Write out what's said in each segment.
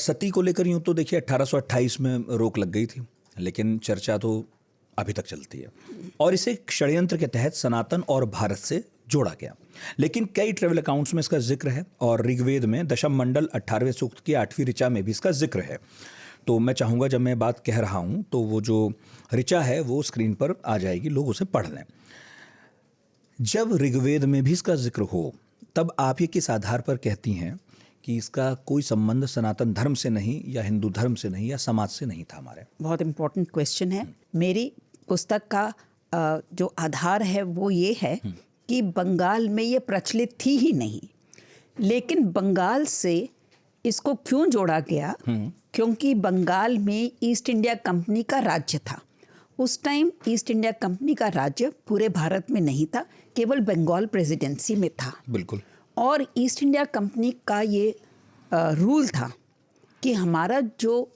सती को लेकर यूँ तो देखिए 1828 में रोक लग गई थी, लेकिन चर्चा तो अभी तक चलती है और इसे षड्यंत्र के तहत सनातन और भारत से जोड़ा गया। लेकिन कई ट्रेवल अकाउंट्स में इसका जिक्र है और ऋग्वेद में दशम मंडल 18वें सूक्त की 8वीं ऋचा में भी इसका जिक्र है। तो मैं चाहूँगा जब मैं बात कह रहा हूँ तो वो जो ऋचा है वो स्क्रीन पर आ जाएगी, लोग उसे पढ़ लें। जब ऋग्वेद में भी इसका जिक्र हो तब आप ये किस आधार पर कहती हैं कि इसका कोई संबंध सनातन धर्म से नहीं या हिंदू धर्म से नहीं या समाज से नहीं था हमारे? बहुत इम्पोर्टेंट क्वेश्चन है। मेरी पुस्तक का जो आधार है वो ये है कि बंगाल में ये प्रचलित थी ही नहीं, लेकिन बंगाल से इसको क्यों जोड़ा गया, क्योंकि बंगाल में ईस्ट इंडिया कंपनी का राज्य था। उस टाइम ईस्ट इंडिया कंपनी का राज्य पूरे भारत में नहीं था, केवल बंगाल प्रेसिडेंसी में था। बिल्कुल। और ईस्ट इंडिया कंपनी का ये रूल था कि हमारा जो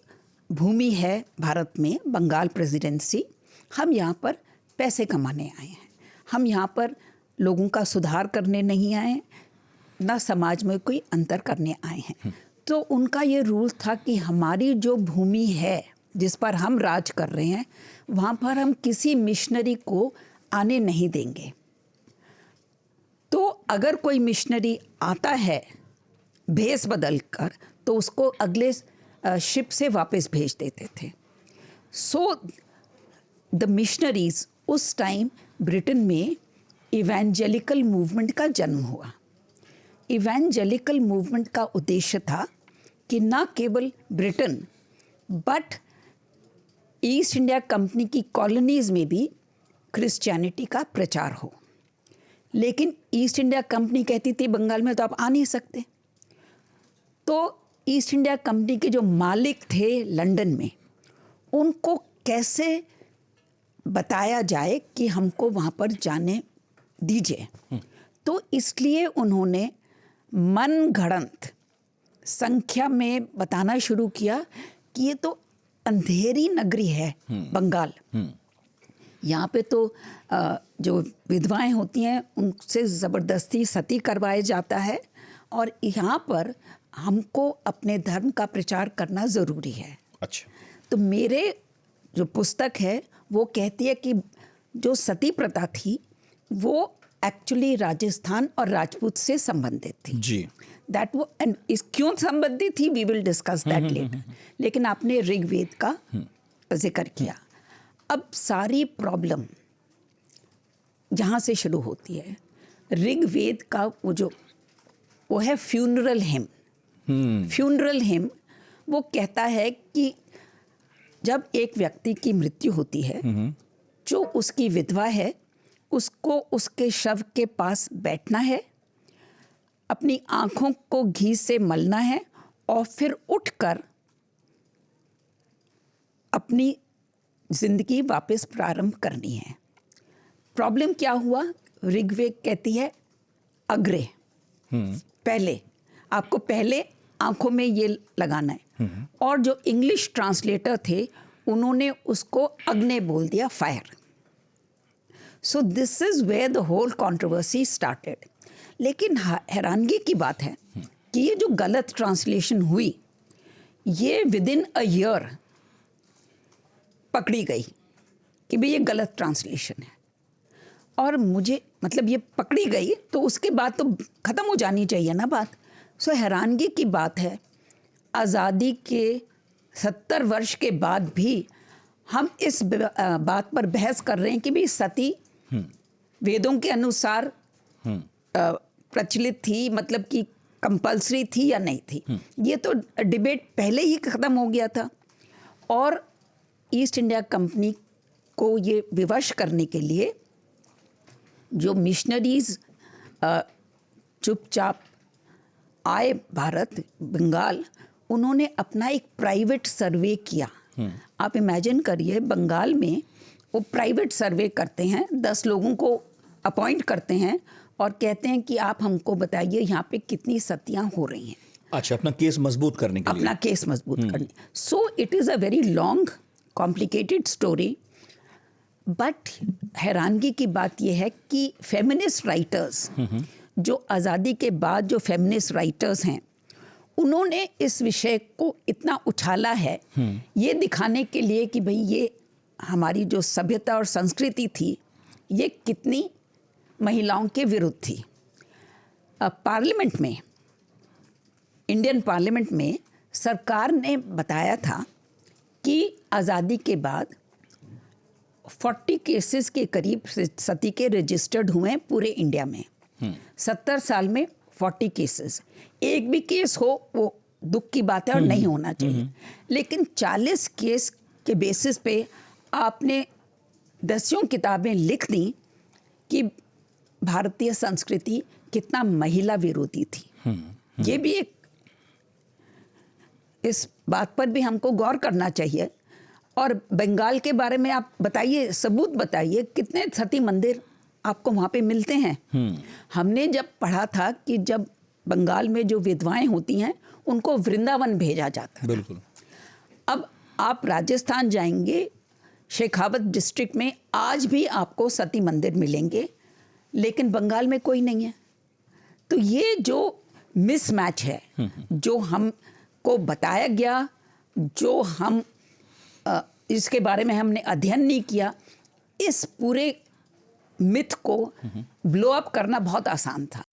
भूमि है भारत में, बंगाल प्रेसिडेंसी, हम यहाँ पर पैसे कमाने आए हैं, हम यहाँ पर लोगों का सुधार करने नहीं आए, ना समाज में कोई अंतर करने आए हैं। तो उनका ये रूल था कि हमारी जो भूमि है जिस पर हम राज कर रहे हैं, वहाँ पर हम किसी मिशनरी को आने नहीं देंगे। तो अगर कोई मिशनरी आता है भेष बदल कर, तो उसको अगले शिप से वापस भेज देते थे। सो द मिशनरीज, उस टाइम ब्रिटेन में इवेंजेलिकल मूवमेंट का जन्म हुआ। इवेंजेलिकल मूवमेंट का उद्देश्य था कि न केवल Britain but east India company की कॉलोनीज़ में भी क्रिश्चियनिटी का प्रचार हो। लेकिन ईस्ट इंडिया कंपनी कहती थी बंगाल में तो आप आ नहीं सकते। तो ईस्ट इंडिया कंपनी के जो मालिक थे लंदन में, उनको कैसे बताया जाए कि हमको वहाँ पर जाने दीजिए। तो इसलिए उन्होंने मनगढ़ंत संख्या में बताना शुरू किया कि ये तो अंधेरी नगरी है बंगाल। यहाँ पे तो जो विधवाएं होती हैं उनसे ज़बरदस्ती सती करवाया जाता है और यहाँ पर हमको अपने धर्म का प्रचार करना ज़रूरी है। अच्छा। तो मेरे जो पुस्तक है वो कहती है कि जो सती प्रथा थी वो एक्चुअली राजस्थान और राजपूत से संबंधित थी जी। दैट वो एंड इस क्यों संबंधित थी, we will discuss that later. लेकिन आपने ऋग्वेद का जिक्र किया। अब सारी प्रॉब्लम जहाँ से शुरू होती है, ऋग्वेद का वो है फ्यूनरल हिम। फ्यूनरल हिम वो कहता है कि जब एक व्यक्ति की मृत्यु होती है, जो उसकी विधवा है उसको उसके शव के पास बैठना है, अपनी आँखों को घी से मलना है और फिर उठकर अपनी जिंदगी वापस प्रारंभ करनी है। प्रॉब्लम क्या हुआ? ऋग्वेद कहती है अग्रे, पहले आपको पहले आंखों में ये लगाना है। और जो इंग्लिश ट्रांसलेटर थे उन्होंने उसको अग्नि बोल दिया, fire. So this is where the whole controversy started. लेकिन हैरानगी की बात है कि ये जो गलत ट्रांसलेशन हुई ये विद इन अ ईयर पकड़ी गई कि भाई ये गलत ट्रांसलेशन है। और मुझे मतलब ये पकड़ी गई तो उसके बाद तो ख़त्म हो जानी चाहिए ना बात। सो हैरानगी की बात है, आज़ादी के 70 वर्ष के बाद भी हम इस बात पर बहस कर रहे हैं कि भाई सती वेदों के अनुसार प्रचलित थी, मतलब कि कंपल्सरी थी या नहीं थी। ये तो डिबेट पहले ही ख़त्म हो गया था। और ईस्ट इंडिया कंपनी को ये विवश करने के लिए जो मिशनरीज चुपचाप आए भारत, बंगाल, उन्होंने अपना एक प्राइवेट सर्वे किया। आप इमेजिन करिए, बंगाल में वो प्राइवेट सर्वे करते हैं, 10 लोगों को अपॉइंट करते हैं और कहते हैं कि आप हमको बताइए यहाँ पे कितनी सतियाँ हो रही हैं। अच्छा, अपना केस मजबूत करने के लिए। अपना केस मजबूत करने। So it is a very long complicated story. But हैरानगी की बात यह है कि फेमिनिस्ट राइटर्स, जो आज़ादी के बाद जो फेमिनिस्ट राइटर्स हैं, उन्होंने इस विषय को इतना उछाला है ये दिखाने के लिए कि भाई ये हमारी जो सभ्यता और संस्कृति थी ये कितनी महिलाओं के विरुद्ध थी। पार्लियामेंट में, इंडियन पार्लियामेंट में सरकार ने बताया था कि आज़ादी के बाद 40 केसेस के करीब सती के रजिस्टर्ड हुए हैं पूरे इंडिया में। 70 साल में 40 केसेस, एक भी केस हो वो दुख की बात है और नहीं होना चाहिए, लेकिन 40 केस के बेसिस पे आपने दसियों किताबें लिख दी कि भारतीय संस्कृति कितना महिला विरोधी थी। ये भी एक, इस बात पर भी हमको गौर करना चाहिए। और बंगाल के बारे में आप बताइए, सबूत बताइए, कितने सती मंदिर आपको वहाँ पे मिलते हैं। हमने जब पढ़ा था कि जब बंगाल में जो विधवाएं होती हैं उनको वृंदावन भेजा जाता है। बिल्कुल। अब आप राजस्थान जाएंगे, शेखावत डिस्ट्रिक्ट में आज भी आपको सती मंदिर मिलेंगे, लेकिन बंगाल में कोई नहीं है। तो ये जो मिसमैच है, जो हमको बताया गया, जो हम इसके बारे में हमने अध्ययन नहीं किया, इस पूरे मिथ को ब्लो अप करना बहुत आसान था।